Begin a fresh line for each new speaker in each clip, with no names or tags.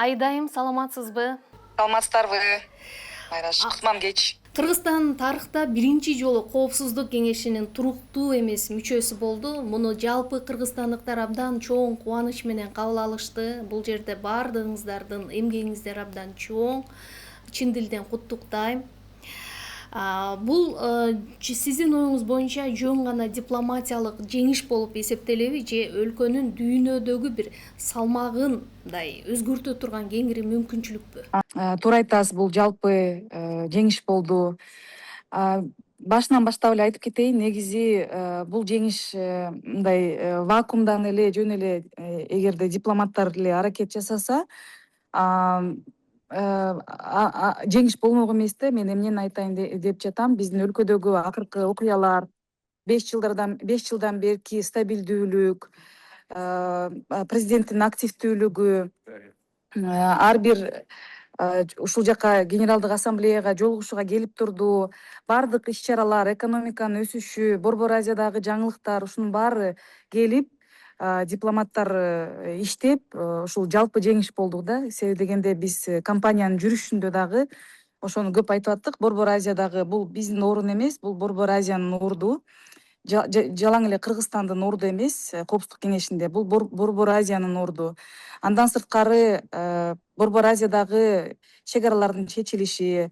Айдайым, саламатсызбы?
Саламатсыздарбы, Айраш. Кутман кеч.
Кыргызстан тарыхта биринчи жолу Коопсуздук кеңешинин туруктуу эмес мүчөсү болду. Муну жалпы кыргызстандыктар абдан чоң кубаныч менен кабыл алышты. Бул жерде баардыгыңыздардын эмгегиңиздер абдан чоң. Чын дилден куттуктайм. Бул сиздин оюңуз боюнча жөн гана дипломатиялык жеңиш болуп эсептелеби же өлкөнүн дүйнөдөгү бир салмагындай өзгөртө турган кеңири мүмкүнчүлүкпү?
Туура айтасыз, бул жалпы жеңиш болду. Башынан баштап эле айтып кетейин, негизи бул жеңиш мындай вакуумдан эле жөн эле эгерде дипломаттар эле аракет жасаса, жеңиш болмок эмес да. Мен эмнени айтайын деп жатам, биздин өлкөдөгү акыркы окуялар, 5 жылдан берки стабилдүүлүк, президенттин активдүүлүгү, ар бир ушул жака Генералдык ассамблеяга жолугушууга келип турду. Баардык иш-чаралар, экономиканын өсүшү, Борбор Азиядагы жаңылыктар, ушунун баары келип, дипломаттар иштеп, ушул жалпы жеңиш болду да. Себеби дегенде биз компаниянын жүрүшүндө дагы ошону көп айтып аттык. Борбор Азиядагы бул биздин орун эмес, бул Борбор Азиянын орду. Жалаң эле Кыргызстандын орду эмес, Коопсуздук кеңешинде бул Борбор Азиянын орду. Андан сырткары Борбор Азиядагы чек аралардын чечилиши,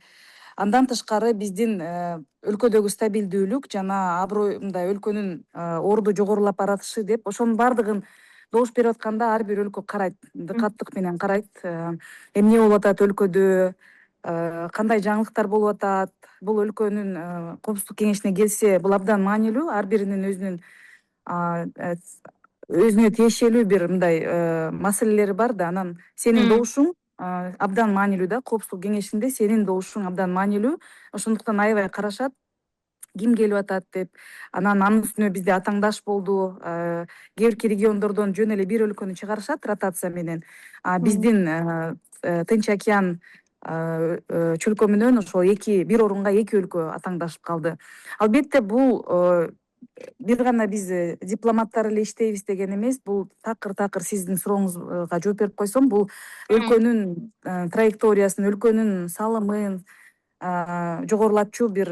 андан тышкары биздин өлкөдөгү стабилдүүлүк жана аброй мындай өлкөнүн орду жогорулап баратышы деп, ошонун баардыгын добуш берип атканда ар бир өлкө карайт, дыкаттык менен карайт. Эмне болуп атат өлкөдө, кандай жаңылыктар болуп атат. Бул өлкөнүн Коопсуздук кеңешине келсе, бул абдан маанилүү. Ар биринин өзүнө тиешелүү бир мындай маселелери бар да. Анан сенин добушуң абдан маанилүү да. Коопсуздук кеңешинде сенин добушуң абдан маанилүү. Ошондуктан аябай карашат, ким келип атат деп. Анын үстүнө бизде атаңдаш болду. Кээ бирки региондордон жөн эле бир өлкөнү чыгарышат ротация менен. Биздин Тынч океан чөлкөмүнөн ошол бир орунга 2 өлкө атаңдашып калды. Албетте бул бир гана биз дипломаттар эле иштейбиз деген эмес. Бул такыр сиздин сурооңузга жооп берип койсом, бул өлкөнүн траекториясын, өлкөнүн салымын жогорулатчу бир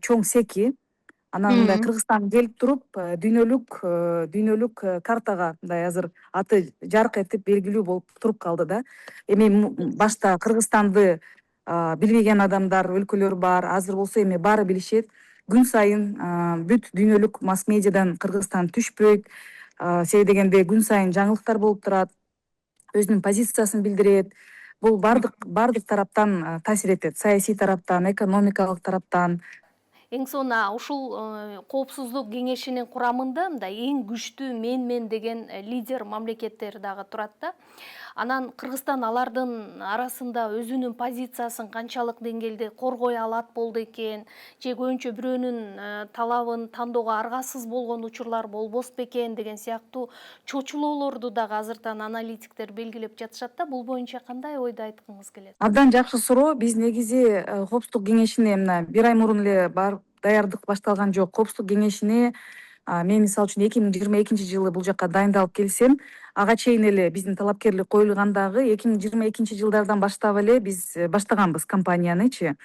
чоң секи. Анан мындай Кыргызстан келип туруп, дүйнөлүк картага мындай азыр аты жарк этип белгилүү болуп туруп калды да. Эми башта Кыргызстанды билбеген адамдар, өлкөлөр бар. Азыр болсо эми баары билишет. Күн сайын бүт дүйнөлүк масс медиадан Кыргызстан түшпөйт. Себеби дегенде күн сайын жаңылыктар болуп турат, өзүнүн позициясын билдирет. Бул баардык тараптан таасир этет. Саясий тараптан, экономикалык тараптан.
Эң сонун ушул Коопсуздук кеңешинин курамында мындай эң күчтүү мен деген лидер мамлекеттер дагы турат да. Анан Кыргызстан алардын арасында өзүнүн позициясын канчалык деңгээлде коргой алат болду экен, же көбүнчө бирөөнүн талабын тандоого аргасыз болгон учурлар болбос бекен деген сыяктуу чочулоолорду дагы азыртан аналитиктер белгилеп жатышат да. Бул боюнча кандай ойду айткыңыз келет?
Абдан жакшы суроо. Биз негизи Коопсуздук кеңешине мына бир ай мурун эле барып даярдык башталган жок. Коопсуздук кеңешине мен мисалы үчүн 2022-жылы бул жакка дайындалып келсем, ага чейин эле биздин талапкерлик коюлгандагы 2022-жылдардан баштап эле биз баштаганбыз компаниянычы.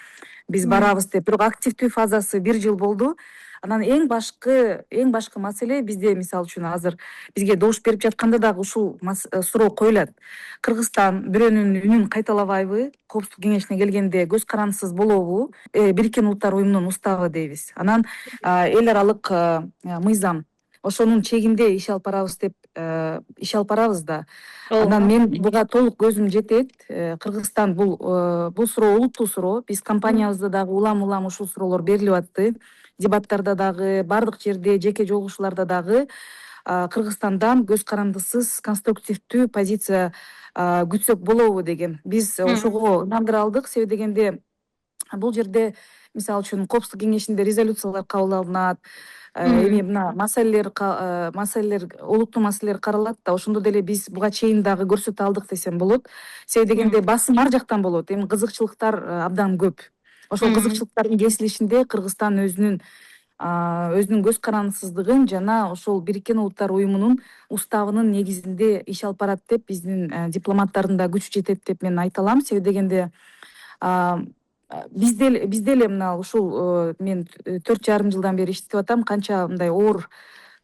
Биз барабыз деп, бирок активдүү фазасы 1 жыл болду. Анан эң башкы маселе бизде, мисалы үчүн азыр бизге добуш берип жатканда дагы ушул суроо коюлат. Кыргызстан бирөөнүн үнүн кайталабайбы? Коопсуздук кеңешине келгенде көз карандысыз болобу? Бириккен Улуттар уюмунун уставы дейбиз. Анан эл аралык мыйзам, ошонун чегинде иш алып барабыз деп иш алып барабыз да. Анан мен буга толук көзүм жетет. Кыргызстан бул суроо олуттуу суроо. Биз компаниябызда дагы улам ушул суроолор берилип атты. Дебаттарда дагы, баардык жерде, жеке жолугушууларда дагы Кыргызстандан көз карандысыз, конструктивдүү позиция күтсөк болобу деген. Биз ошого ынандыра алдык. Себеби дегенде бул жерде мисалы үчүн Коопсуздук кеңешинде резолюциялар кабыл алынат. Эми мына маселелер, олуттуу маселелер каралат да. Ошондо деле биз буга чейин дагы көрсөтө алдык десем болот. Себеби дегенде басым ар жактан болот. Эми кызыкчылыктар абдан көп. Ошол кызыкчылыктардын кесилишинде Кыргызстан өзүнүн өзүнүн көз карандысыздыгын жана ошол Бириккен Улуттар Уюмунун уставынын негизинде иш алып барат деп биздин дипломаттардын да күчү жетет деп мен айта алам. Себеби дегенде биз деле мына ушул мен 4,5 жылдан бери иштеп атам. Канча мындай оор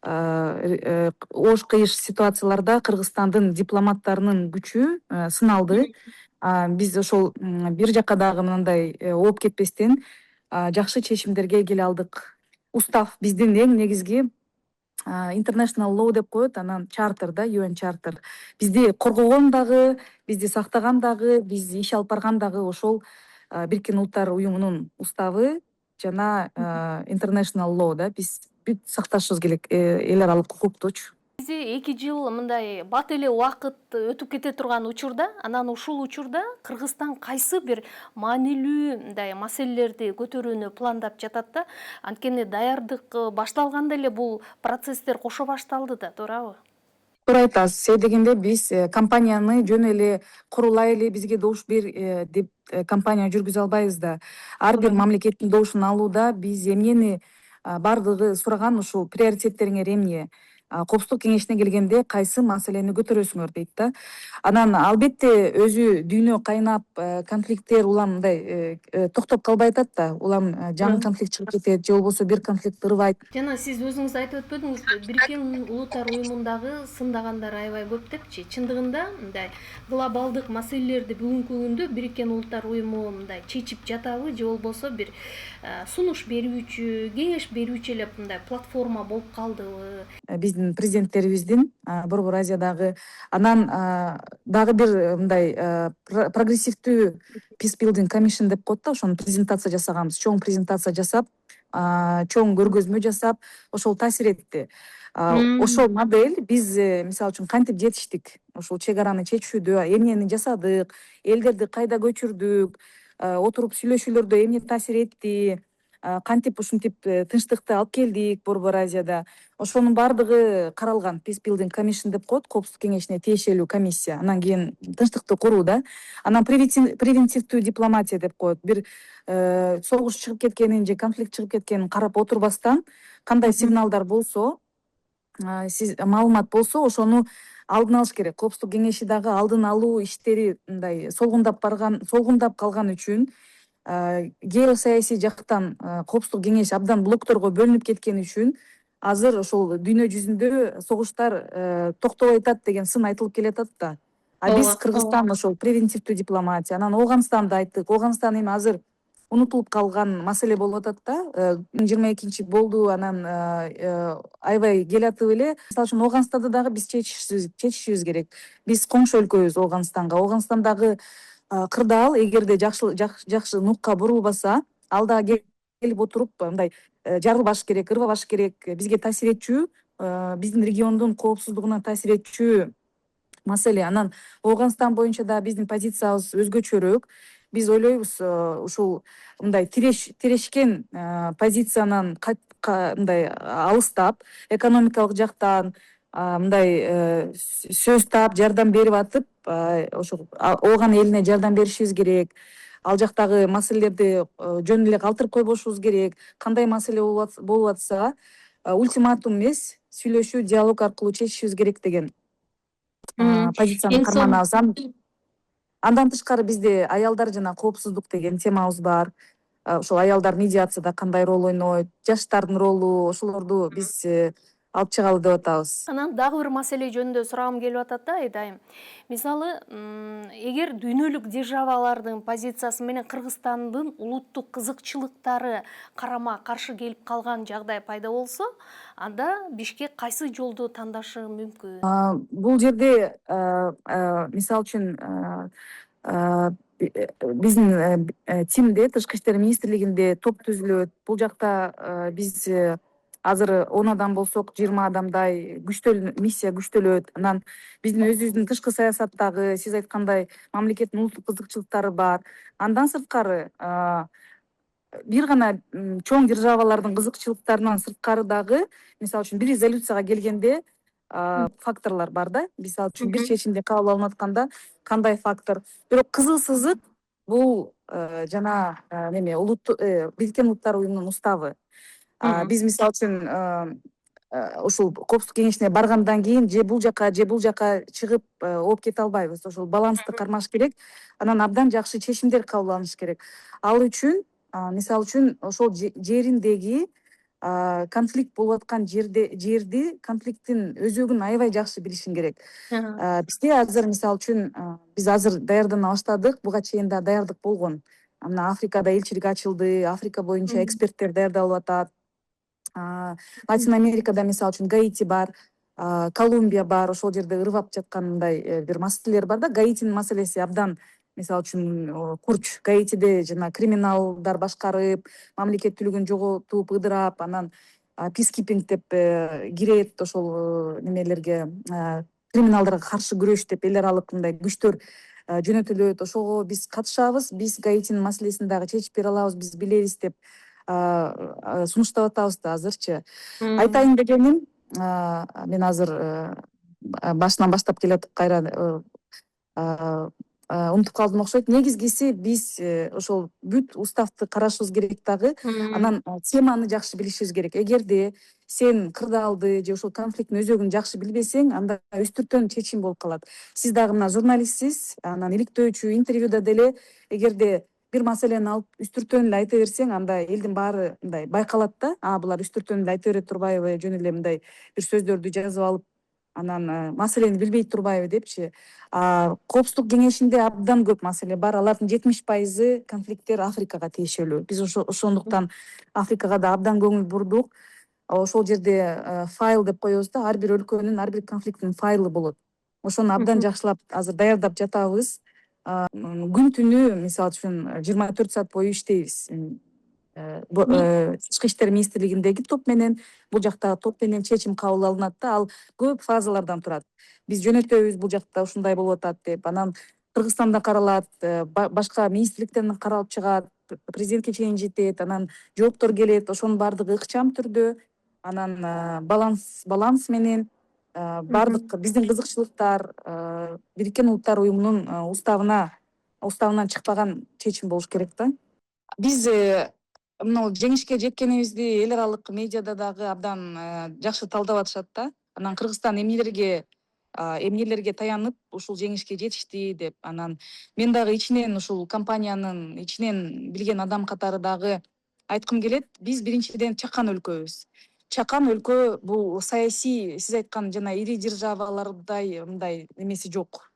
оош кыйыш ситуацияларда Кыргызстандын дипломаттарынын күчү сыналды. Биз ошол бир жака дагы мындай ооп кетпестен жакшы чечимдерге келе алдык. Устав биздин эң негизги international law деп коет, анан чартер да, UN чартер. Бизди коргогон дагы, бизди сактаган дагы, биз иш алып барган дагы ошол Бириккен Улуттар Уюмунун уставы жана international law да. Биз бүт сакташыбыз керек эл аралык укуктучу.
Бизде 2 жыл мындай бат эле убакыт өтүп кете турган учурда, анан ушул учурда Кыргызстан кайсы бир маанилүү мындай маселелерди көтөрүүнү пландап жатат да, анткени даярдык башталганда эле бул процесстер кошо башталды да, туурабы?
Туура айтасыз. Себеби дегенде биз компанияны жөн эле курулайлы, бизге добуш бер деп компания жүргүзө албайбыз да. Ар бир мамлекеттин добушун алууда биз эмнени бардыгы сураган ушул приоритеттериңер эмне? Коопсуздук кеңешине келгенде кайсы маселени көтөрөсүңөр дейт да. Анан албетте өзү дүйнө кайнап, конфликттер улам мындай токтоп калбай атат да. Улам жаңы конфликт чыгып кетет, же болбосо бир конфликт ырбайт.
Жана сиз өзүңүз айтып өтпөдүңүзбү, Бириккен Улуттар Уюмундагы сындагандар аябай көп депчи. Чындыгында мындай глобалдык маселелерди бүгүнкү күндө Бириккен Улуттар Уюму мындай чечип жатабы, же болбосо бир сунуш берүүчү, кеңеш берүүчү эле мындай платформа болуп калдыбы?
Биздин президенттерибиздин Борбор Азиядагы анан дагы бир мындай прогрессивдүү Peace Building Commission деп коет да, ошону презентация жасаганбыз. Чоң презентация жасап, чоң көргөзмө жасап, ошол таасир этти. Ошол модель биз мисалы үчүн кантип жетиштик? Ошол чек араны чечүүдө эмнени жасадык, элдерди кайда көчүрдүк, отуруп сүйлөшүүлөрдө эмне таасир этти, кантип ушинтип тынчтыкты алып келдик Борбор Азияда. Ошонун баардыгы каралган. Peace Building Commission деп коет, Коопсуздук кеңешине тиешелүү комиссия. Анан кийин тынчтыкты куруу да. Анан превентивдүү дипломатия деп коет. Бир согуш чыгып кеткенин же конфликт чыгып кеткенин карап отурбастан, кандай сигналдар болсо, сиз маалымат болсо, ошону алдын алыш керек. Коопсуздук кеңеши дагы алдын алуу иштери мындай солгундап калган үчүн, геосаясий жактан Коопсуздук кеңеш абдан блокторго бөлүнүп кеткени үчүн азыр ошол дүйнө жүзүндө согуштар токтобой атат деген сын айтылып келатат да. Биз Кыргызстан ошол превентивдүү дипломатия, анан Ооганстанды айттык. Ооганстан эми азыр унутулуп калган маселе болуп атат да. 22 болду, анан аябай келатып эле. Мисалы үчүн Ооганстанды дагы биз чечишибиз керек. Биз коңшу өлкөбүз Ооганстанга. Ооганстандагы кырдаал эгерде жакшы нукка бурулбаса, ал да келип отуруп мындай жарылбаш керек, ырбабаш керек. Бизге таасир этчү, биздин региондун коопсуздугуна таасир этчү маселе. Анан Ооганстан боюнча да биздин позициябыз өзгөчөрөөк. Биз ойлойбуз, ушул мындай тирешкен позициянан мындай алыстап, экономикалык жактан мындай сөз таап, жардам берип атып, ошол ооган элине жардам беришибиз керек. Ал жактагы маселелерди жөн эле калтырып койбошубуз керек. Кандай маселе болуп атса, ультиматум эмес, сүйлөшүү, диалог аркылуу чечишибиз керек деген позицияны карманабыз. Андан тышкары бизде аялдар жана коопсуздук деген темабыз бар. Ошол аялдар медиацияда кандай роль ойнойт, жаштардын ролу, ошолорду биз алып чыгалы деп атабыз.
Анан дагы бир маселе жөнүндө сурагым келип атат да, Айдайым. Мисалы, эгер дүйнөлүк державалардын позициясы менен Кыргызстандын улуттук кызыкчылыктары карама каршы келип калган жагдай пайда болсо, анда Бишкек кайсы жолду тандашы мүмкүн?
Бул жерде мисалы үчүн биздин тимде, Тышкы иштер министрлигинде топ түзүлөт. Бул жакта биз азыр 10 адам болсок, 20 адамдай миссия күчтөлөт. Анан биздин өзүбүздүн тышкы саясаттагы, сиз айткандай, мамлекеттин улуттук кызыкчылыктары бар. Андан сырткары бир гана чоң державалардын кызыкчылыктарынан сырткары дагы, мисалы үчүн бир резолюцияга келгенде факторлор бар да. Мисалы үчүн бир чечимде кабыл алынып атканда кандай фактор. Бирок кызыл сызык бул жана Бириккен Улуттар Уюмунун уставы. Биз мисалы үчүн ушул коопсуздук кеңешине баргандан кийин же бул жака чыгып ооп кете албайбыз. Ошол балансты кармаш керек, анан абдан жакшы чечимдер кабыл алыныш керек. Ал үчүн мисалы үчүн ошол жериндеги конфликт болуп аткан жерди конфликттин өзөгүн аябай жакшы билишиң керек. Бизде азыр мисалы үчүн биз азыр даярдана баштадык, буга чейин да даярдык болгон. Мына Африкада элчилик ачылды, Африка боюнча эксперттер даярдалып атат. Латин Америкада мисалы үчүн Гаити бар, Колумбия бар, ошол жерде ыргап жаткан мындай бир маселелер бар да. Гаитинин маселеси абдан мисалы үчүн курч. Гаитиде жана криминалдар башкарып, мамлекеттүүлүгүн жоготуп, ыдырап, анан пискипинг деп кирет ошол немелерге, криминалдарга каршы күрөш деп эл аралык мындай күчтөр жөнөтүлөт. Ошого биз катышабыз, биз Гаитинин маселесин дагы чечип бере алабыз, биз билебиз деп сунуштап атабыз да азырчы. Айтайын дегеним, мен азыр башынан баштап келатып кайра унутуп калдым окшойт. Негизгиси биз ошол бүт уставды карашыбыз керек дагы, анан теманы жакшы билишибиз керек. Эгерде сен кырдаалды же ошол конфликттин өзөгүн жакшы билбесең, анда үстүртөн чечим болуп калат. Сиз дагы мына журналистсиз, анан иликтөөчү интервьюда деле эгерде бир маселени алып үстүртөн эле айта берсең, анда элдин баары мындай байкалат да, булар үстүртөн эле айта бере турбайбы, жөн эле мындай бир сөздөрдү жазып алып, анан маселени билбей турбайбы депчи. Коопсуздук кеңешинде абдан көп маселе бар. Алардын 70% конфликттер Африкага тиешелүү. Биз ошондуктан Африкага да абдан көңүл бурдук. Ошол жерде файл деп коебуз да, ар бир өлкөнүн, ар бир конфликттин файлы болот. Ошону абдан жакшылап азыр даярдап жатабыз. Күн түнү мисалы үчүн 24 саат бою иштейбиз. Тышкы иштер министрлигиндеги топ менен, бул жактагы топ менен чечим кабыл алынат да, ал көп фазалардан турат. Биз жөнөтөбүз, бул жакта ушундай болуп атат деп, анан Кыргызстанда каралат, башка министрликтерден каралып чыгат, президентке чейин жетет, анан жооптор келет, ошонун баардыгы ыкчам түрдө, анан баланс менен баардык биздин кызыкчылыктар Бириккен Улуттар Уюмунун уставынан чыкпаган чечим болуш керек да. Биз мына жеңишке жеткенибизди эл аралык медиада дагы абдан жакшы талдап атышат да. Анан Кыргызстан эмнелерге таянып ушул жеңишке жетишти деп. Анан мен дагы ичинен ушул компаниянын ичинен билген адам катары дагы айткым келет. Биз биринчиден чакан өлкөбүз. Чакан өлкө бул саясий, сиз айткан жана ири державалардай мындай немеси жок.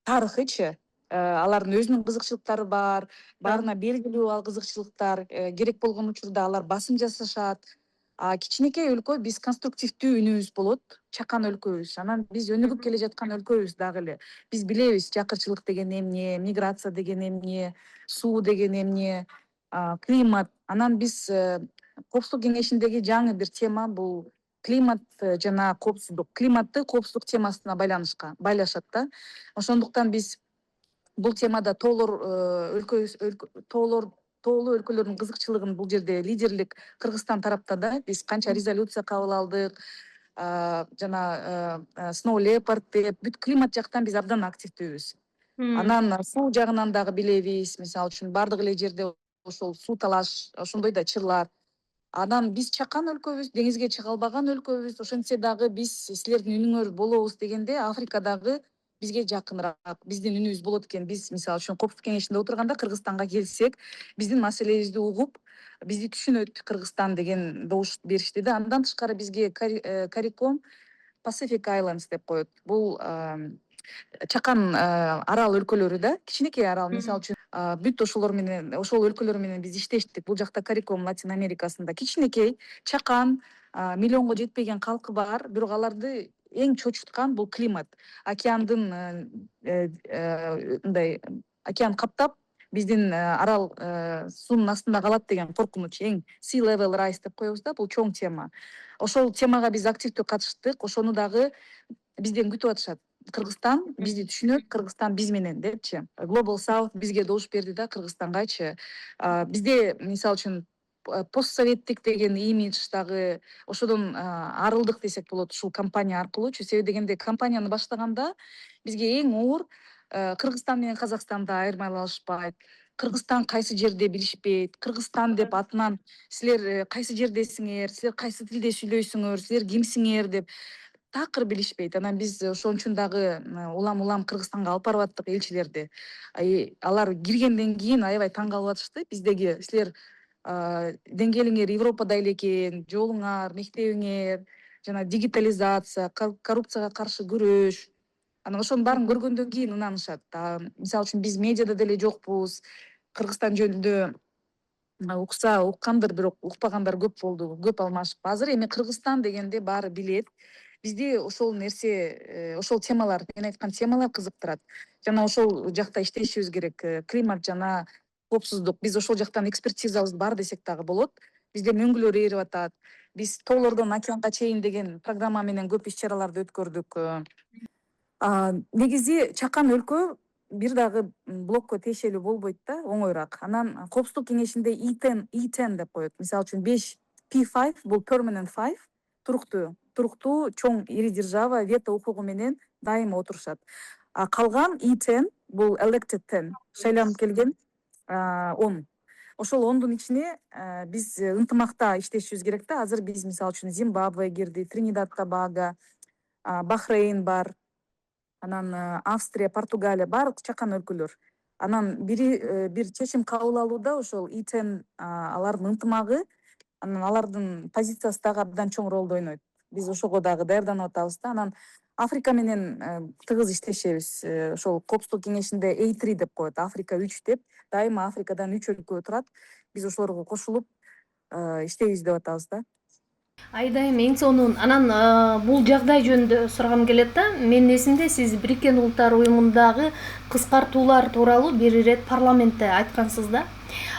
Тарыхычы. Алардын өзүнүн кызыкчылыктары бар, баарына белгилүү ал кызыкчылыктар. Керек болгон учурда алар басым жасашат. Кичинекей өлкө, биз конструктивдүү үнүбүз болот, чакан өлкөбүз. Анан биз өнүгүп келе жаткан өлкөбүз дагы эле. Биз билебиз жакырчылык деген эмне, миграция деген эмне, суу деген эмне, климат. Анан биз Коопсуздук кеңешиндеги жаңы бир тема бул климат жана коопсуздук. Климатты коопсуздук темасына байлашат да. Ошондуктан биз бул темада тоолуу өлкөлөрдүн кызыкчылыгын бул жерде лидерлик Кыргызстан тарапта да. Биз канча резолюция кабыл алдык, жана Snow Leopard деп бүт климат жактан биз абдан активдүүбүз. Анан суу жагынан дагы билебиз, мисалы үчүн баардык эле жерде ошол суу талаш, ошондой да чырлар. Анан биз чакан өлкөбүз, деңизге чыга албаган өлкөбүз. Ошентсе дагы биз силердин үнүңөр болобуз дегенде Африка дагы бизге жакыныраак, биздин үнүбүз болот экен. Биз мисалы үчүн Коопсуздук кеңешинде отурганда Кыргызстанга келсек, биздин маселебизди угуп, бизди түшүнөт Кыргызстан деген добуш беришти да. Андан тышкары бизге CARICOM Pacific Islands деп коет. Бул чакан арал өлкөлөрү да, кичинекей арал, мисалы үчүн бүт ошол өлкөлөр менен биз иштештик. Бул жакта CARICOM Латин Америкасында кичинекей, чакан, миллионго жетпеген калкы бар, бирок аларды эң чочуткан бул климат. Мындай океан каптап, биздин арал суунун астында калат деген коркунуч, эң sea level rise деп коебуз да, бул чоң тема. Ошол темага биз активдүү катыштык, ошону дагы бизден күтүп атышат. Кыргызстан бизди түшүнөт, Кыргызстан биз менен депчи. Global South бизге добуш берди да, Кыргызстангачы. Бизде мисалы үчүн постсоветтик деген имидж дагы ошодон арылдык десек болот ушул компания аркылуучу. Себеби дегенде компанияны баштаганда бизге эң оор Кыргызстан менен Казакстанды айырмалай алышпайт. Кыргызстан кайсы жерде билишпейт, Кыргызстан деп атынан силер кайсы жердесиңер, силер кайсы тилде сүйлөйсүңөр, силер кимсиңер деп такыр билишпейт. Анан биз ошон үчүн дагы улам Кыргызстанга алып барып аттык элчилерди. Алар киргенден кийин аябай таң калып атышты. Биздеги силер деңгээлиңер Европада эле экен, жолуңар, мектебиңер, жана дигитализация, коррупцияга каршы күрөш. Анан ошонун баарын көргөндөн кийин ынанышат. Мисалы үчүн биз медиада деле жокпуз. Кыргызстан жөнүндө укса уккандыр, бирок укпагандар көп болду, көп алмашып. Азыр эми Кыргызстан дегенде баары билет. Бизди ошол нерсе, ошол темалар, мен айткан темалар кызыктырат. Жана ошол жакта иштешибиз керек. Климат жана коопсуздук. Биз ошол жактан экспертизабыз бар десек дагы болот. Бизде мөңгүлөр ээрип атат. Биз тоолордон океанга чейин деген программа менен көп иш чараларды өткөрдүк. Негизи чакан өлкө бир дагы блокко тиешелүү болбойт да, оңоюраак. Анан Коопсуздук кеңешинде E10 деп коет. Мисалы үчүн 5 P5 бул permanent 5, туруктуу чоң ири держава вето укугу менен дайыма отурушат. Калган E10 бул elected 10, шайланып келген 10. Ошол 10дун ичине биз ынтымакта иштешибиз керек да. Азыр биз мисалы үчүн Зимбабве кирди, Тринидад Тобаго, Бахрейн бар, анан Австрия, Португалия, баардык чакан өлкөлөр. Анан бир чечим кабыл алууда ошол E10 алардын ынтымагы, анан алардын позициясы дагы абдан чоң ролду ойнойт. Биз ошого дагы даярданып атабыз да. Анан Африка менен тыгыз иштешебиз. Ошол Коопсуздук кеңешинде A3 деп коет, Африка 3 деп. Дайыма Африкадан 3 өлкө турат. Биз ошолорго кошулуп иштейбиз деп атабыз да.
Айдайым эң сонун. Анан бул жагдай жөнүндө сурагым келет да. Менин эсимде сиз Бириккен Улуттар Уюмундагы кыскартуулар тууралуу бир ирет парламентте айткансыз да.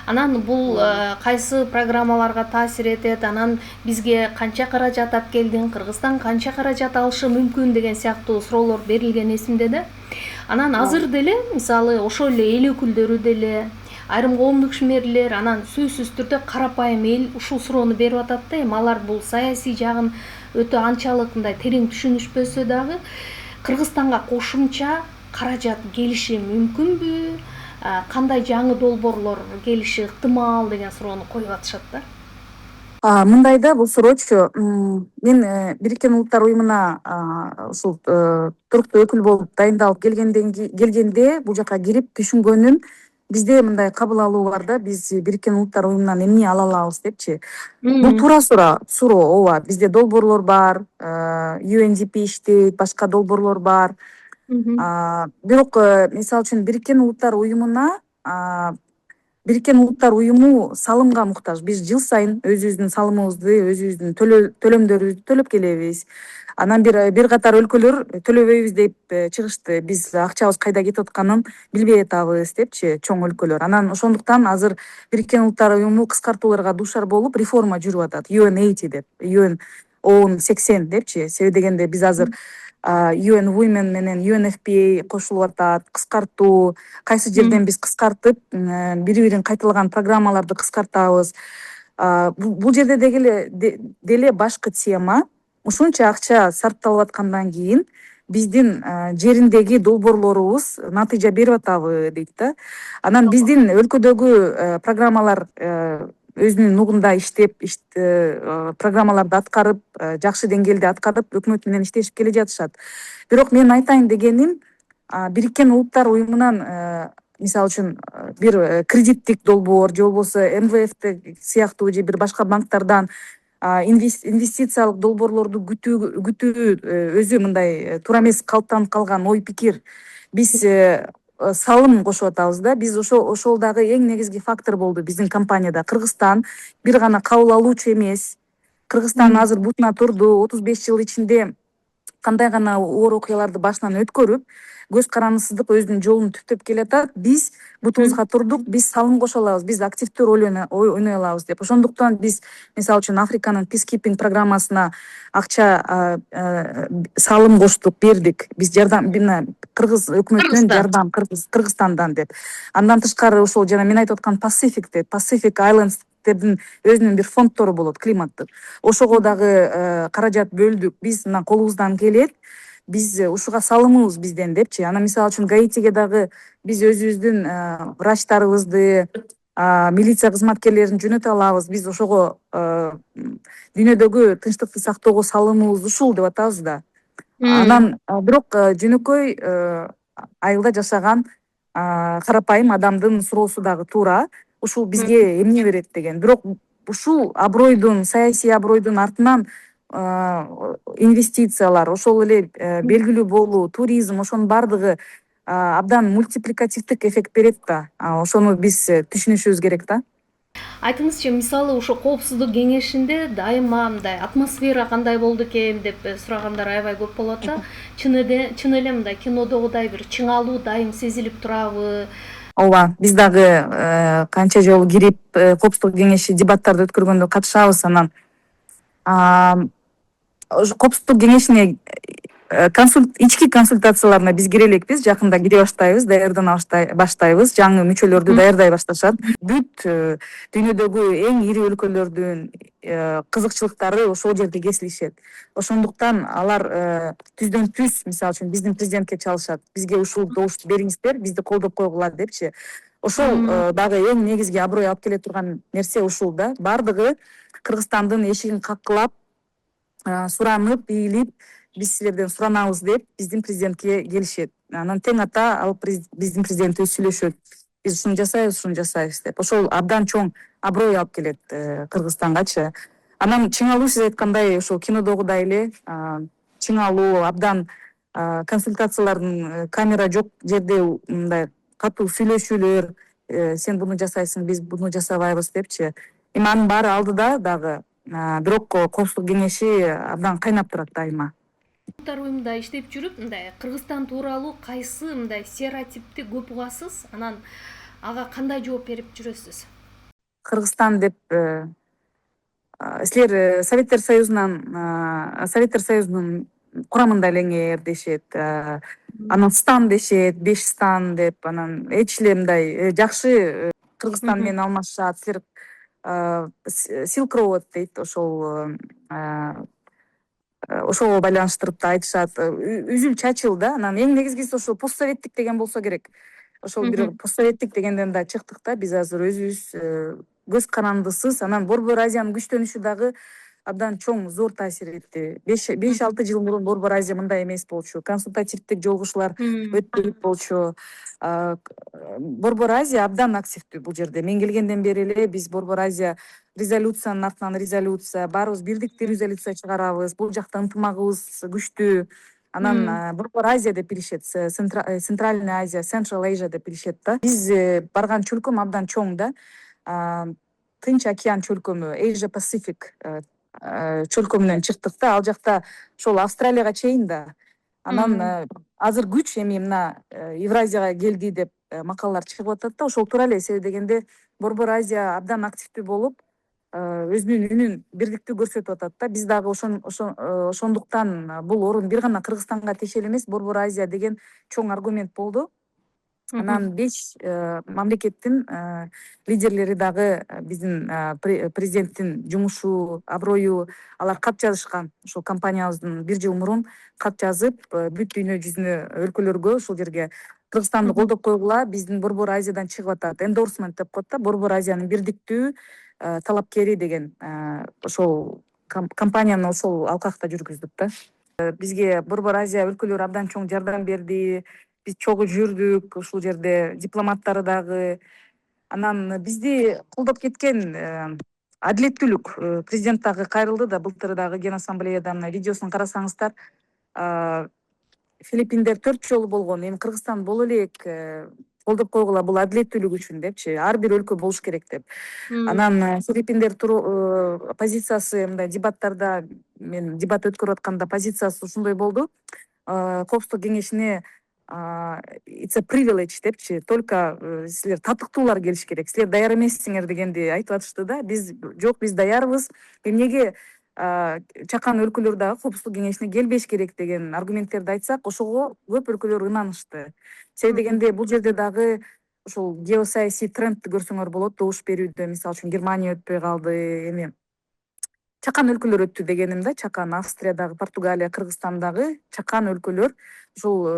Анан бул кайсы программаларга таасир этет, анан бизге канча каражат алып келдиң, Кыргызстан канча каражат алышы мүмкүн деген сыяктуу суроолор берилген эсимде да. Анан азыр деле мисалы ошол эле эл өкүлдөрү деле, айрым коомдук ишмерлер, анан сөзсүз түрдө карапайым эл ушул суроону берип атат да. Эми алар бул саясий жагын өтө анчалык мындай терең түшүнүшпөсө дагы Кыргызстанга кошумча каражат келиши мүмкүнбү? Кандай жаңы долбоорлор келиши ыктымал деген суроону коюп атышат да.
Мындай да, бул суроочу мен Бириккен Улуттар Уюмуна ушул туруктуу өкүл болуп дайындалып келгенде бул жака кирип түшүнгөнүм, бизде мындай кабыл алуу бар да, биз Бириккен Улуттар Уюмунан эмне ала алабыз депчи. Бул туура суроо, ооба, бизде долбоорлор бар, UNDP иштейт, башка долбоорлор бар. Бирок мисалы үчүн Бириккен Улуттар Уюму салымга муктаж. Биз жыл сайын өзүбүздүн салымыбызды, өзүбүздүн төлөмдөрүбүздү төлөп келебиз. Анан бир катар өлкөлөр төлөбөйбүз деп чыгышты. Биз акчабыз кайда кетип атканын билбей атабыз депчи, чоң өлкөлөр. Анан ошондуктан азыр Бириккен Улуттар Уюму кыскартууларга дуушар болуп реформа жүрүп атат. UN80 деп, UN 80 депчи. Себеби дегенде биз азыр UN Women менен UNFPA кошулуп атат, кыскартуу, кайсы жерден биз кыскартып, бири-бирин кайталаган программаларды кыскартабыз. Бул жерде деле башкы тема, ушунча акча сарпталып аткандан кийин биздин жериндеги долбоорлорубуз натыйжа берип атабы дейт да. Анан биздин өлкөдөгү программалар өзүнүн нугунда иштеп, программаларды аткарып, жакшы деңгээлде аткарып, өкмөт менен иштешип келе жатышат. Бирок мен айтайын дегеним, Бириккен Улуттар Уюмунан мисалы үчүн бир кредиттик долбоор же болбосо МВФ сыяктуу же бир башка банктардан инвестициялык долбоорлорду күтүү өзү мындай туура эмес калыптанып калган ой пикир. Биз салым кошуп атабыз да. Биз ошол дагы эң негизги фактор болду биздин компанияда. Кыргызстан бир гана кабыл алуучу эмес. Кыргызстан азыр бутуна турду. 35 жыл ичинде кандай гана оор окуяларды башынан өткөрүп, көз карандысыздык өзүнүн жолун түптөп келатат. Биз бутубузга турдук, биз салым кошо алабыз, биз активдүү роль ойной алабыз деп. Ошондуктан биз мисалы үчүн Африканын peacekeeping программасына акча салым коштук, бердик. Биз жардам кыргыз өкмөтүнөн жардам Кыргызстандан деп. Андан тышкары ошол жана мен айтып аткан Pacific Islands өзүнүн бир фондтору болот, климаттык. Ошого дагы каражат бөлдүк. Биз мына колубуздан келет. биз ушуга салымыбыз бизден депчи. Анан мисалы үчүн Гаитиге дагы биз өзүбүздүн врачтарыбызды, милиция кызматкерлерин жөнөтө алабыз. Биз ошого дүйнөдөгү тынчтыкты сактоого салымыбыз ушул деп атабыз да. Анан бирок жөнөкөй айылда жашаган карапайым адамдын суроосу дагы туура. Ушул бизге эмне берет деген. Бирок ушул абройдун, саясий абройдун артынан инвестициялар, ошол эле белгилүү болуу, туризм, ошонун баардыгы абдан мультипликативдик эффект берет да. Ошону биз түшүнүшүбүз керек да.
Айтыңызчы, мисалы ошо коопсуздук кеңешинде дайыма мындай атмосфера кандай болду экен деп сурагандар аябай көп болот да. Чын эле мындай кинодогудай бир чыңалуу дайым сезилип турабы?
Ооба, биз дагы канча жолу кирип коопсуздук кеңеши дебаттарды өткөргөндө катышабыз. Анан ошо коопсуздук кеңешине ички консультацияларына биз кире элекпиз. Жакында кире баштайбыз, даярдана баштайбыз. Жаңы мүчөлөрдү даярдай башташат. Бүт дүйнөдөгү эң ири өлкөлөрдүн кызыкчылыктары ошол жерде кесилишет. Ошондуктан алар түздөн түз, мисалы үчүн биздин президентке чалышат. Бизге ушул добушту бериңиздер, бизди колдоп койгула депчи. Ошол дагы эң негизги аброй алып келе турган нерсе ушул да. Бардыгы Кыргызстандын эшигин каккылап, суранып, ийилип, биз силерден суранабыз деп биздин президентке келишет. Анан тең ата алып биздин президентибиз сүйлөшөт. Биз ушуну жасайбыз деп. Ошол абдан чоң аброй алып келет Кыргызстангачы. Анан чыңалуу, сиз айткандай, ошол кинодогудай эле чыңалуу, абдан консультациялардын камера жок жерде мындай катуу сүйлөшүүлөр, сен буну жасайсың, биз буну жасабайбыз депчи. Эми анын баары алдыда дагы, бирок коопсуздук кеңеши абдан кайнап турат дайыма.
Уюмда иштеп жүрүп, мындай Кыргызстан тууралуу кайсы мындай стереотипти көп угасыз? Анан ага кандай жооп берип жүрөсүз?
Кыргызстан деп силер Советтер Союзунун курамында элеңер дешет. Анан стан дешет, 5 стан деп. Анан эч эле мындай жакшы Кыргызстан менен алмашышат. Силер Silk Road дейт, ошого байланыштырып да айтышат. Үзүл чачыл да. Анан эң негизгиси ошол постсоветтик деген болсо керек. Ошол бир постсоветтик дегенден да чыктык да. Биз азыр өзүбүз көз карандысыз. Анан Борбор Азиянын күчтөнүшү дагы абдан чоң, зор таасир этти. 5-6 жыл мурун Борбор Азия мындай эмес болчу. Консультативдик жолугушуулар өтпөйт болчу. Борбор Азия абдан активдүү бул жерде. Мен келгенден бери эле биз Борбор Азия резолюциянын артынан резолюция, баарыбыз бирдиктүү резолюция чыгарабыз. Бул жакта ынтымагыбыз күчтүү. Анан Борбор Азия деп билишет, Центральная Азия, Central Asia деп билишет да. Биз барган чөлкөм абдан чоң да. Тынч океан чөлкөмү, Asia Pacific чөлкөмүнөн чыктык да. Ал жакта ошол Австралияга чейин да. Анан азыр күч эми мына Евразияга келди деп макалалар чыгып атат да. Ошол туура эле, себеби дегенде Борбор Азия абдан активдүү болуп, өзүнүн үнүн бирдиктүү көрсөтүп атат да. Биз дагы ошондуктан бул орун бир гана Кыргызстанга тиешелүү эмес, Борбор Азия деген чоң аргумент болду. Анан 5 мамлекеттин лидерлери дагы биздин президенттин жумушу, аброю, алар кат жазышкан. Ошол компаниябыздын 1 жыл мурун кат жазып, бүт дүйнө жүзүнө өлкөлөргө ушул жерге Кыргызстанды колдоп койгула, биздин Борбор Азиядан чыгып атат. Эндорсмент деп коет да, Борбор Азиянын бирдиктүү талапкери деген. Ошол компанияны ошол алкакта жүргүздүк да. Бизге Борбор Азия өлкөлөрү абдан чоң жардам берди. Биз чогуу жүрдүк ушул жерде, дипломаттары дагы. Анан бизди колдоп кеткен адилеттүүлүк, президент дагы кайрылды да, былтыр дагы Генассамблеядан видеосун карасаңыздар, Филиппиндер 4 жолу болгон, эми Кыргызстан боло элек, колдоп койгула бул адилеттүүлүк үчүн депчи, ар бир өлкө болуш керек деп. Анан Филиппиндер позициясы мындай дебаттарда, мен дебат өткөрүп атканда позициясы ушундай болду. Коопсуздук кеңешине it's a privilege депчи, только силер татыктуулар келиш керек, силер даяр эмессиңер дегенди айтып атышты да. Биз жок, биз даярбыз. Эмнеге чакан өлкөлөр дагы коопсуздук кеңешине келбеш керек деген аргументтерди айтсак, ошого көп өлкөлөр ынанышты. Себеби дегенде бул жерде дагы ошол геосаясий трендти көрсөңөр болот. Добуш берүүдө, мисалы үчүн, Германия өтпөй калды, эми чакан өлкөлөр өттү дегеним да. Чакан Австриядагы, Португалия, Кыргызстандагы чакан өлкөлөр. Ушул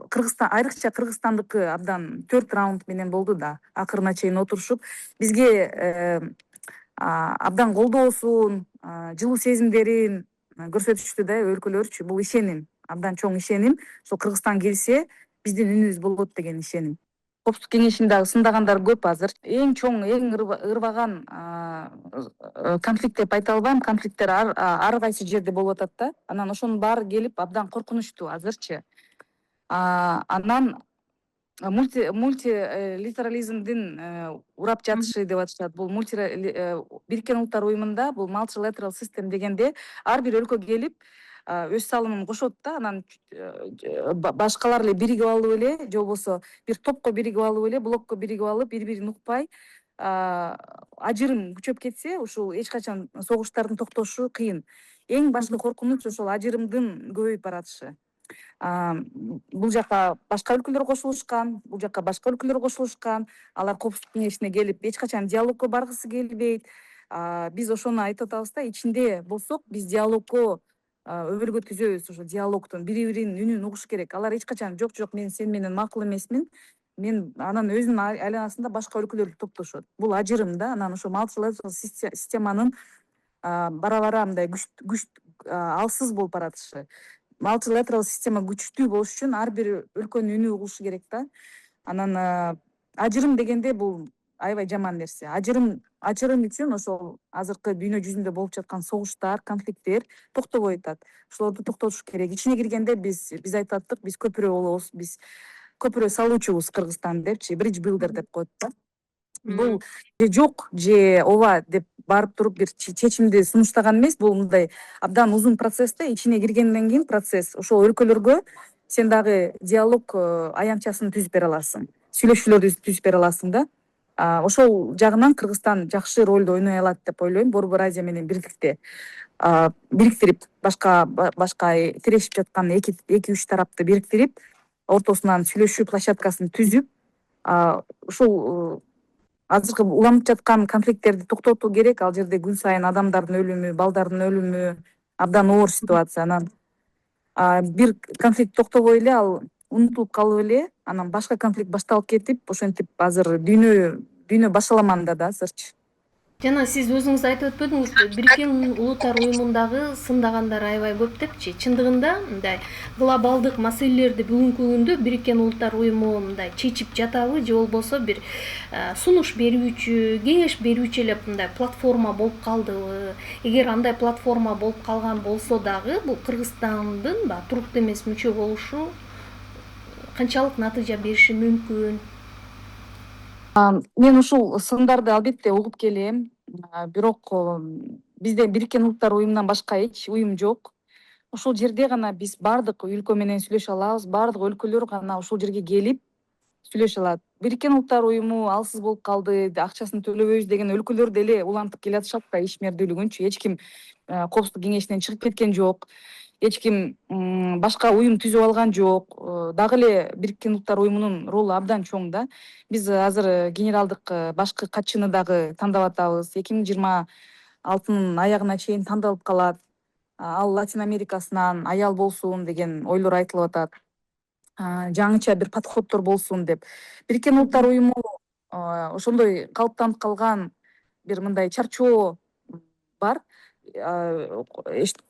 Кыргызстан, айрыкча Кыргызстандыкы абдан 4 раунд менен болду да. Акырына чейин отурушуп бизге абдан колдоосун, жылуу сезимдерин көрсөтүштү да өлкөлөрчү. Бул ишеним, абдан чоң ишеним. Ошол Кыргызстан келсе биздин үнүбүз болот деген ишеним. Коопсуздук кеңешин дагы сындагандар көп азыр. Эң чоң, эң ырбаган конфликт деп айта албайм. Конфликттер ар кайсы жерде болуп атат да. Анан ошонун баары келип абдан коркунучтуу азырчы. Анан мультилатерализмдин урап жатышы деп атышат. Бул Бириккен Улуттар Уюмунда бул multilateral system дегенде ар бир өлкө келип өз салымын кошот да. Анан башкалар эле биригип алып эле, же болбосо бир топко биригип алып эле, блокко биригип алып, бири бирин укпай ажырым күчөп кетсе, ушул эч качан согуштардын токтошу кыйын. Эң башкы коркунуч ошол ажырымдын көбөйүп баратышы. Бул жака башка өлкөлөр кошулушкан, бул жака башка өлкөлөр кошулушкан. Алар Коопсуздук кеңешине келип эч качан диалогко баргысы келбейт. Биз ошону айтып атабыз да, ичинде болсок биз диалогко өбөлгө түзөбүз. Ошо диалогтун бири биринин үнүн угуш керек. Алар эч качан жок мен сен менен макул эмесмин. Мен анан өзүнүн айланасында башка өлкөлөрдү топтошот. Бул ажырым да. Анан ошо multilateral системанын бара бара мындай күч алсыз болуп баратышы. Multilateral система күчтүү болуш үчүн ар бир өлкөнүн үнү угулушу керек да. Анан ажырым дегенде бул аябай жаман нерсе. Ажырым үчүн ошол азыркы дүйнө жүзүндө болуп жаткан согуштар, конфликттер токтобой атат. Ошолорду токтотуш керек. Ичине киргенде биз айтып аттык, биз көпүрө болобуз, биз көпүрө салуучубуз Кыргызстан депчи, bridge builder деп коет да. Бул же жок, же ооба деп барып туруп бир чечимди сунуштаган эмес. Бул мындай абдан узун процесс да, ичине киргенден кийин процесс. Ошол өлкөлөргө сен дагы диалог аянтчасын түзүп бере аласың, сүйлөшүүлөрдү түзүп бере аласың да. Ошол жагынан Кыргызстан жакшы ролду ойной алат деп ойлойм. Борбор Азия менен бирликте бириктирип, башка тирешип жаткан эки үч тарапты бириктирип, ортосунан сүйлөшүү площадкасын түзүп, ушул азыркы уланып жаткан конфликттерди токтотуу керек. Ал жерде күн сайын адамдардын өлүмү, балдардын өлүмү абдан оор ситуация. Анан бир конфликт токтобой эле ал унутулуп калып эле, анан башка конфликт башталып кетип, ошентип азыр дүйнө башаламанда да азырчы.
Жана сиз өзүңүз айтып өтпөдүңүзбү, Бириккен Улуттар Уюмундагы сындагандар аябай көп депчи. Чындыгында мындай глобалдык маселелерди бүгүнкү күндө Бириккен Улуттар Уюму мындай чечип жатабы, же болбосо бир сунуш берүүчү, кеңеш берүүчү эле мындай платформа болуп калдыбы? Эгер андай платформа болуп калган болсо дагы, бул Кыргызстандын туруктуу эмес мүчө болушу канчалык натыйжа бериши мүмкүн?
Мен ушул сындарды албетте угуп келем. Бирок бизде Бириккен Улуттар Уюмунан башка эч уюм жок. Ошол жерде гана биз бардык өлкө менен сүйлөшө алабыз, бардык өлкөлөр гана ошол жерге келип сүйлөшө алат. Бириккен Улуттар Уюму алсыз болуп калды, акчасын төлөбөйбүз деген өлкөлөр деле улантып келатышат да ишмердүүлүгүнчү. Эч ким Коопсуздук кеңешинен чыгып кеткен жок. Эч ким башка уюм түзүп алган жок. Дагы эле Бириккен Улуттар Уюмунун ролу абдан чоң да. Биз азыр генералдык башкы катчыны дагы тандап атабыз. 2026-нын аягына чейин тандалып калат. Ал Латин Америкасынан аял болсун деген ойлор айтылып атат. Жаңыча бир подходдор болсун деп. Бириккен Улуттар Уюму ошондой калыптанып калган бир мындай чарчоо бар.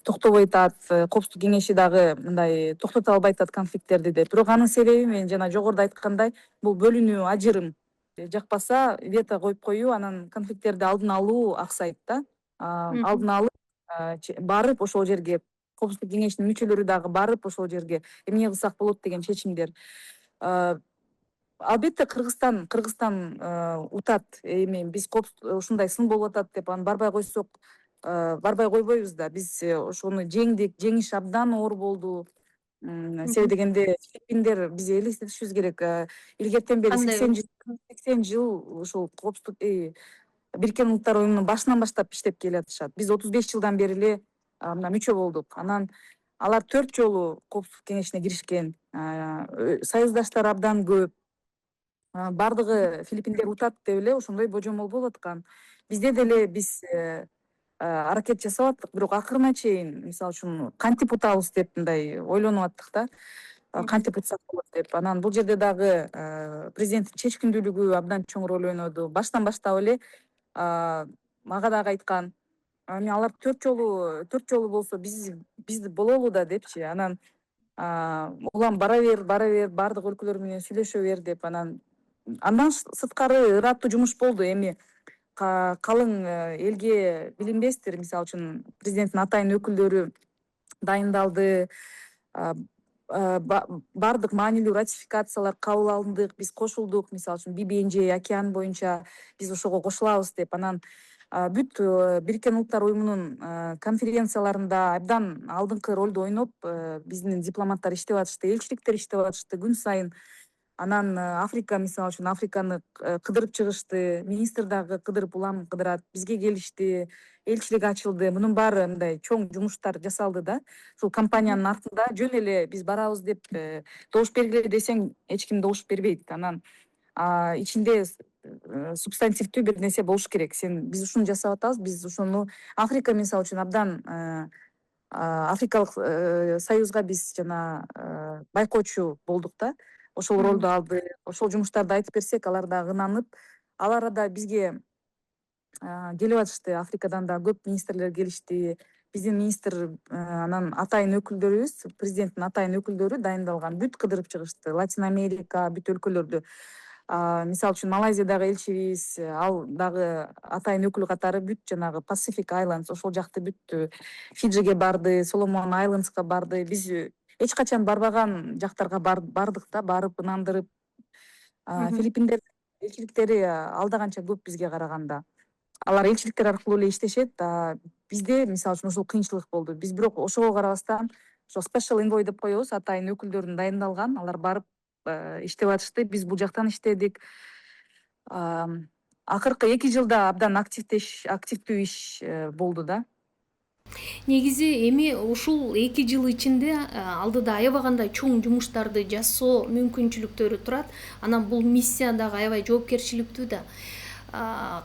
Токтобой атат, Коопсуздук кеңеши дагы мындай токтото албай атат конфликттерди деп. Бирок анын себеби мен жана жогоруда айткандай, бул бөлүнүү, ажырым. Жакпаса вето коюп коюу, анан конфликттерди алдын алуу аксайт да. Алдын алып барып ошол жерге Коопсуздук кеңешинин мүчөлөрү дагы барып ошол жерге эмне кылсак болот деген чечимдер. Албетте Кыргызстан утат. Эми биз ушундай сын болуп атат деп аны барбай койсок, барбай койбойбуз да. Биз ошону жеңдик, жеңиш абдан оор болду. Себеби дегенде Филиппиндер бизге элестетишибиз керек. Илгертен бери 80 жыл ушул Коопсуздук Бириккен Улуттар Уюмунун башынан баштап иштеп келатышат. Биз 35 жылдан бери эле мына мүчө болдук. Анан алар 4 жолу Коопсуздук кеңешине киришкен. Союздаштар абдан көп. Бардыгы Филиппиндер утат деп эле ошондой божомол болуп аткан. Бизде деле биз аракет жасап аттык, бирок акырына чейин мисалы үчүн кантип утабыз деп мындай ойлонуп аттык да. Кантип утсак болот деп. Анан бул жерде дагы президенттин чечкиндүүлүгү абдан чоң роль ойноду. Баштан баштап эле мага дагы айткан, эми алар төрт жолу болсо биз бололу да депчи. Анан улам бара бер, баардык өлкөлөр менен сүйлөшө бер деп. Андан сырткары ыраттуу жумуш болду. Эми калың элге билинбестир, мисалы үчүн президенттин атайын өкүлдөрү дайындалды. Баардык маанилүү ратификациялар кабыл алындык, биз кошулдук, мисалы үчүн BBNJ океан боюнча биз ошого кошулабыз деп. Анан бүт Бириккен Улуттар уюмунун конференцияларында абдан алдыңкы ролду ойноп, биздин дипломаттар иштеп атышты, элчиликтер иштеп атышты күн сайын. Анан Африка, мисалы үчүн Африканы кыдырып чыгышты, министр дагы кыдырып улам кыдырат, бизге келишти, элчилик ачылды. Мунун баары мындай чоң жумуштар жасалды да. Ушул компаниянын артында жөн эле биз барабыз деп добуш бергиле десең эч ким добуш бербейт. Анан ичинде субстантивдүү бир нерсе болуш керек. Биз ушуну жасап атабыз, биз ошону Африка мисалы үчүн абдан Африкалык союзга биз жана байкоочу болдук да. Ошол ролду алды. Ошол жумуштарды айтып берсек, алар дагы ынанып, ал арада бизге келип атышты. Африкадан да көп министрлер келишти. Биздин министр анан атайын өкүлдөрүбүз, президенттин атайын өкүлдөрү дайындалган, бүт кыдырып чыгышты. Латин Америка, бүт өлкөлөрдү. Мисалы үчүн Малайзиядагы элчибиз, ал дагы атайын өкүл катары бүт жанагы Pacific Islands, ошол жакты бүт Фиджиге барды, Соломон Айлендска барды. Биз эч качан барбаган жактарга бардык да, барып ынандырып. Филиппиндер элчиликтери алда канча көп бизге караганда. Алар элчиликтер аркылуу эле иштешет. Бизде мисалы үчүн ушул кыйынчылык болду. Биз бирок ошого карабастан ошо special envoy деп коебуз, атайын өкүлдөрүн дайындалган, алар барып иштеп атышты. Биз бул жактан иштедик. Акыркы 2 жылда абдан активдүү иш болду да.
Негизи эми ушул 2 жыл ичинде алдыда аябагандай чоң жумуштарды жасоо мүмкүнчүлүктөрү турат. Анан бул миссия дагы аябай жоопкерчиликтүү да.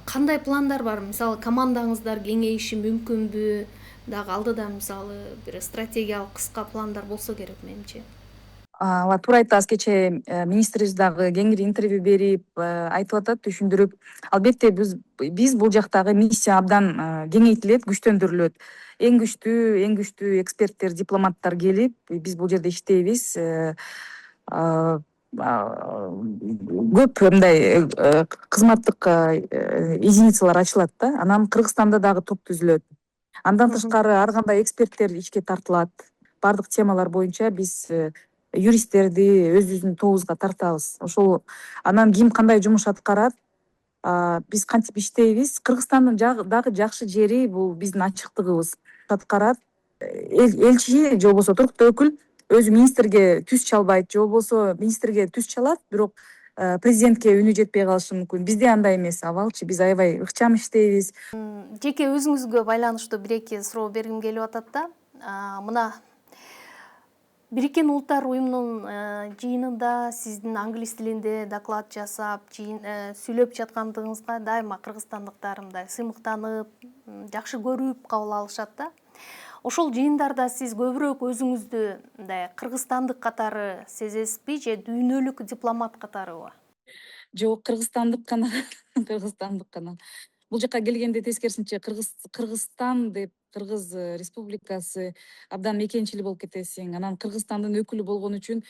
Кандай пландар бар? Мисалы, командаңыздар кеңейиши мүмкүнбү? Дагы алдыда мисалы бир стратегиялык кыска пландар болсо керек менимче.
Ооба, туура айтасыз. Кечээ министрибиз дагы кеңири интервью берип, айтып атат, түшүндүрүп. Албетте биз бул жактагы миссия абдан кеңейтилет, күчтөндүрүлөт. Эң күчтүү эксперттер, дипломаттар келип, биз бул жерде иштейбиз. Көп мындай кызматтык единицалар ачылат да. Анан Кыргызстанда дагы топ түзүлөт. Андан тышкары ар кандай эксперттер ишке тартылат. Бардык темалар боюнча биз юристтерди өзүбүздүн тобубузга тартабыз. Ошол анан ким кандай жумуш аткарат, биз кантип иштейбиз. Кыргызстандын дагы жакшы жери бул биздин ачыктыгыбыз. Аткарат элчи же болбосо туруктуу өкүл өзү министрге түз чалбайт, же болбосо министрге түз чалат, бирок президентке үнү жетпей калышы мүмкүн. Бизде андай эмес абалчы. Биз аябай ыкчам иштейбиз.
Жеке өзүңүзгө байланыштуу бир-эки суроо бергим келип атат да. Мына Бириккен Улуттар уюмунун жыйынында сиздин англис тилинде доклад жасап, сүйлөп жаткандыгыңызга дайыма кыргызстандыктар мындай сыймыктанып, жакшы көрүп кабыл алышат да. Ошол жыйындарда сиз көбүрөөк өзүңүздү мындай кыргызстандык катары сезесизби же дүйнөлүк дипломат катарыбы?
Жок, кыргызстандык гана. Кыргызстандык гана. Бул жака келгенде тескерисинче Кыргызстан деп, Кыргыз Республикасы абдан мекенчили болуп кетесиң. Анан Кыргызстандын өкүлү болгон үчүн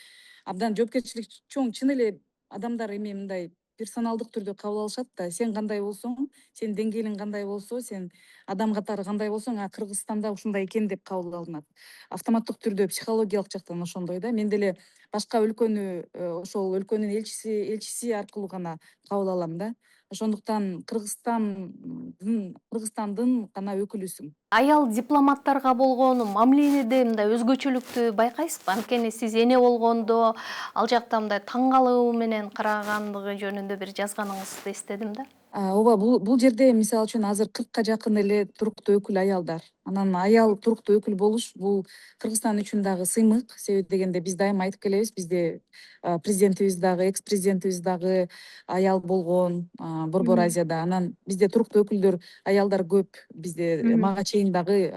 абдан жоопкерчилик чоң. Чын эле адамдар эми мындай персоналдык түрдө кабыл алышат да. Сен кандай болсоң, сенин деңгээлиң кандай болсо, сен адам катары кандай болсоң, Кыргызстанда ушундай экен деп кабыл алынат. Автоматтык түрдө психологиялык жактан ошондой да. Мен деле башка өлкөнү, ошол өлкөнүн элчиси аркылуу гана кабыл алам да. Ошондуктан Кыргызстандын гана өкүлүсүң.
Аял дипломаттарга болгон мамиледе мындай өзгөчөлүктү байкайсызбы? Анткени сиз эне болгондо ал жакта мындай таң калуу менен карагандыгы жөнүндө бир жазганыңызды эстедим да.
Ооба, бул жерде мисалы үчүн азыр 40ка жакын эле туруктуу өкүл аялдар. Анан аял туруктуу өкүл болуш бул Кыргызстан үчүн дагы сыймык. Себеби дегенде биз дайыма айтып келебиз, бизде президентибиз дагы, экс президентибиз дагы аял болгон Борбор
Мгм.
Азияда. Анан бизде туруктуу өкүлдөр, аялдар көп. Бизде
Мгм.
мага чейин дагы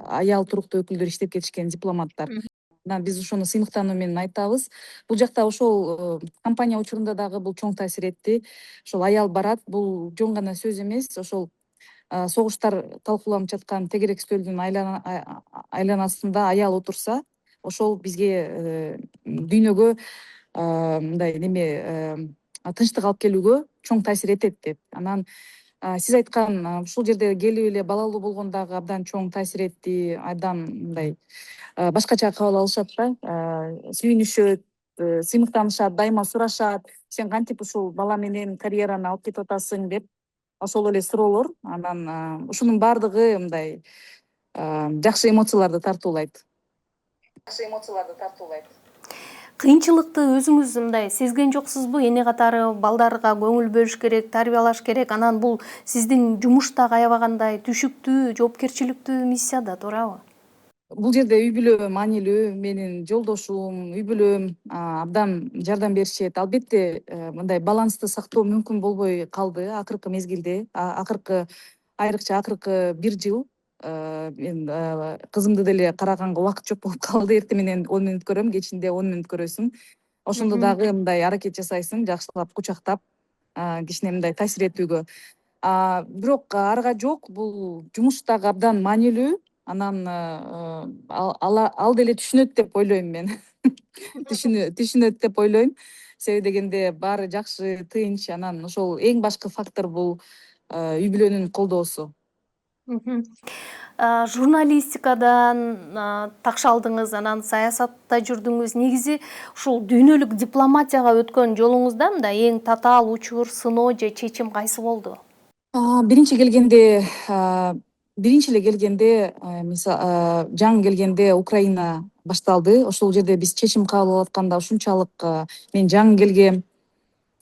аял туруктуу өкүлдөр иштеп кетишкен, дипломаттар.
Мгм.
Анан биз ошону сыймыктануу менен айтабыз. Бул жакта ошол компания учурунда дагы бул чоң таасир этти. Ошол аял барат, бул жөн гана сөз эмес. Ошол согуштар талкууланып жаткан тегерек стөлдүн айланасында аял отурса, ошол бизге дүйнөгө мындай неме тынчтык алып келүүгө чоң таасир этет деп. Анан сиз айткан ушул жерде келип эле балалуу болгон дагы абдан чоң таасир этти. Абдан мындай башкача кабыл алышат да, сүйүнүшөт, сыймыктанышат, дайыма сурашат, сен кантип ушул бала менен карьераны алып кетип атасың деп, ошол эле суроолор. Анан ушунун баардыгы мындай жакшы эмоцияларды тартуулайт.
Кыйынчылыкты өзүңүз мындай сезген жоксузбу? Эне катары балдарга көңүл бөлүш керек, тарбиялаш керек. Анан бул сиздин жумуштагы аябагандай түшүктүү, жоопкерчиликтүү миссия да, туурабы?
Бул жерде үй бүлө маанилүү. Менин жолдошум, үй бүлөм абдан жардам беришет. Албетте, мындай балансты сактоо мүмкүн болбой калды акыркы мезгилде. Айрыкча акыркы 1 жыл мен кызымды деле караганга убакыт жок болуп калды. Эртең менен 10 мүнөт көрөм, кечинде 10 мүнөт көрөсүң. Ошондо
Мгм.
дагы мындай аракет жасайсың, жакшылап кучактап, кичине мындай таасир этүүгө. Бирок арга жок, бул жумуш дагы абдан маанилүү. Анан ал деле түшүнөт деп ойлойм мен. Түшүнөт деп ойлойм. Себеби дегенде баары жакшы, тынч. Анан ошол эң башкы фактор бул үй бүлөнүн колдоосу.
Мгм. Журналистикадан такшалдыңыз, анан саясатта жүрдүңүз. Негизи ушул дүйнөлүк дипломатияга өткөн жолуңузда мындай эң татаал учур, сыноо же чечим кайсы болду?
Биринчи келгенде, биринчи эле келгенде, жаңы келгенде Украина башталды. Ошол жерде биз чечим кабыл алып атканда ушунчалык мен жаңы келгем.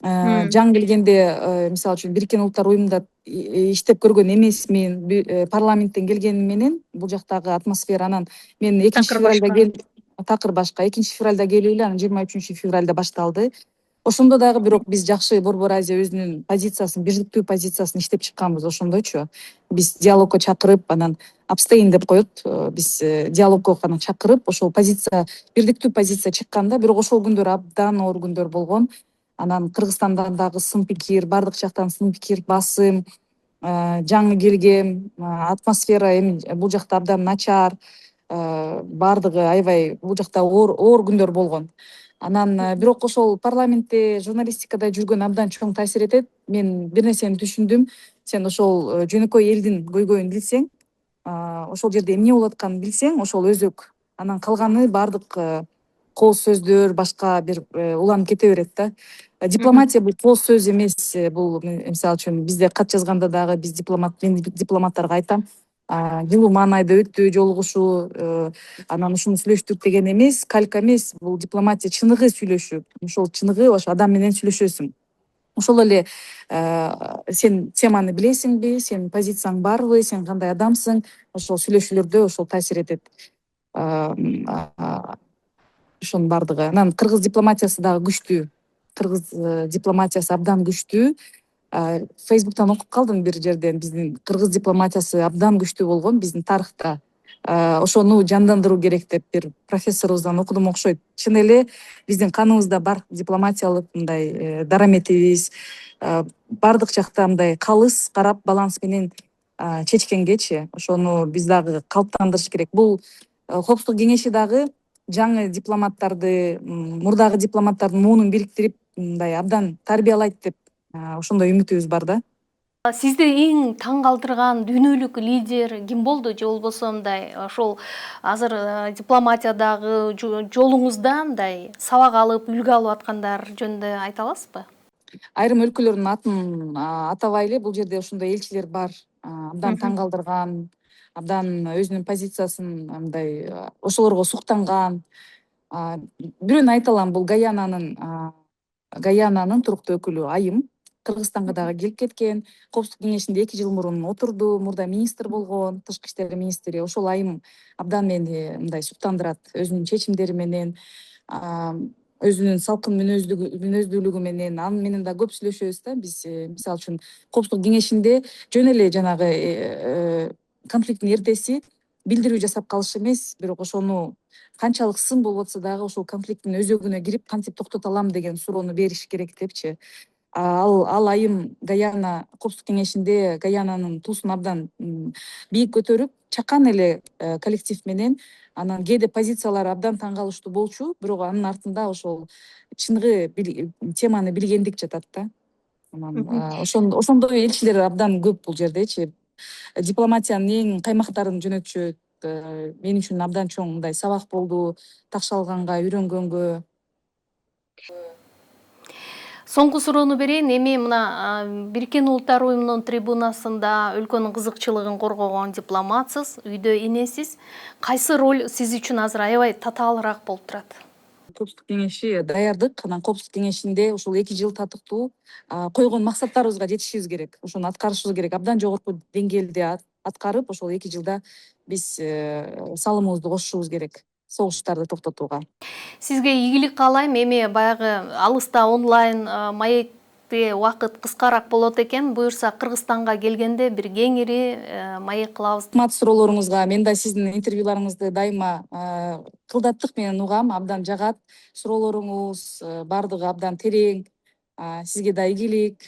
Жаңы келгенде, мисалы үчүн Бириккен Улуттар Уюмунда иштеп көргөн эмесмин. Парламенттен келгеним менен бул жактагы атмосфера, анан мен 2 февралда такыр башка. 2 февралда келип эле анан 23 февралда башталды. Ошондо дагы бирок биз жакшы Борбор Азия өзүнүн позициясын, бирдиктүү позициясын иштеп чыкканбыз ошондойчу. Биз диалогко чакырып, анан абстейн деп коет. Биз диалогко гана чакырып, ошол позиция, бирдиктүү позиция чыкканда, бирок ошол күндөр абдан оор күндөр болгон. Анан Кыргызстандан дагы сын пикир, баардык жактан сын пикир, басым, жаңы келгем, атмосфера эми бул жакта абдан начар, баардыгы аябай бул жакта оор күндөр болгон. Анан бирок ошол парламентте, журналистикада жүргөн абдан чоң таасир этет. Мен бир нерсени түшүндүм. Сен ошол жөнөкөй элдин көйгөйүн билсең, ошол жерде эмне болуп атканын билсең, ошол өзөк. Анан калганы баардык кооз сөздөр, башка бир уланып кете берет да. Дипломатия бул кооз сөз эмес. Бул мисалы үчүн бизде кат жазганда дагы мен дипломаттарга айтам, жылуу маанайда өтүү, жолугушуу, анан ушуну сүйлөштүк деген эмес, калька эмес. Бул дипломатия чыныгы сүйлөшүү. Ошол чыныгы ошо адам менен сүйлөшөсүң. Ошол эле сен теманы билесиңби, сенин позицияң барбы, сен кандай адамсың, ошол сүйлөшүүлөрдө ошол таасир этет. Ошонун баардыгы. Анан кыргыз дипломатиясы дагы күчтүү. Кыргыз дипломатиясы абдан күчтүү. Фейсбуктан окуп калдым бир жерден, биздин кыргыз дипломатиясы абдан күчтүү болгон биздин тарыхта. Ошону жандандыруу керек деп бир профессорубуздан окудум окшойт. Чын эле биздин каныбызда бар дипломатиялык мындай дараметибиз, баардык жакта мындай калыс карап, баланс менен чечкенгечи, ошону биз дагы калыптандырыш керек. Бул Коопсуздук кеңеши дагы жаңы дипломаттарды, мурдагы дипломаттардын муунун бириктирип, мындай абдан тарбиялайт деп ошондой үмүтүбүз бар да.
Сизди эң таң калтырган дүйнөлүк лидер ким болду? Же болбосо мындай ошол азыр дипломатиядагы жолуңузда мындай сабак алып, үлгү алып аткандар жөнүндө айта аласызбы?
Айрым өлкөлөрдүн атын атабай эле, бул жерде ошондой элчилер бар. Абдан таң калтырган, абдан өзүнүн позициясын мындай ошолорго суктанган. Бирөөнү айта алам, бул Гаянанын туруктуу өкүлү Айым. Кыргызстанга дагы келип кеткен. Коопсуздук кеңешинде 2 жыл мурун отурду. Мурда министр болгон, тышкы иштер министри. Ошол айым абдан мени мындай суктандырат өзүнүн чечимдери менен, өзүнүн салкын мүнөздүүлүгү менен. Аны менен да көп сүйлөшөбүз да. Биз мисалы үчүн Коопсуздук кеңешинде жөн эле жанагы конфликттин эртеси билдирүү жасап калыш эмес, бирок ошону канчалык сын болуп атса дагы ошол конфликттин өзөгүнө кирип кантип токтото алам деген суроону бериш керек депчи. Ал айым Гаяна Коопсуздук кеңешинде Гаянанын туусун абдан бийик көтөрүп, чакан эле коллектив менен, анан кээде позициялары абдан таң калыштуу болчу, бирок анын артында ошол чыныгы теманы билгендик жатат да. Анан ошондой элчилер абдан көп бул жердечи. Дипломатиянын эң каймактарын жөнөтүшөт. Мен үчүн абдан чоң мындай сабак болду, такшалганга, үйрөнгөнгө.
Соңку суроону берейин. Эми мына Бириккен Улуттар Уюмунун трибунасында өлкөнүн кызыкчылыгын коргогон дипломатсыз, үйдө энесиз. Кайсы роль сиз үчүн азыр аябай татаалыраак болуп турат?
Коопсуздук кеңеши даярдык. Анан Коопсуздук кеңешинде ушул 2 жыл татыктуу койгон максаттарыбызга жетишибиз керек. Ошону аткарышыбыз керек. Абдан жогорку деңгээлде аткарып, ошол 2 жылда биз салымыбызды кошушубуз керек согуштарды токтотууга.
Сизге ийгилик каалайм. Эми баягы алыста онлайн маекте убакыт кыскараак болот экен. Буюрса Кыргызстанга келгенде бир кеңири маек кылабыз.
Рахмат суроолоруңузга. Мен да сиздин интервьюларыңызды дайыма кылдаттык менен угам. Абдан жагат суроолоруңуз, бардыгы абдан терең. Сизге да ийгилик.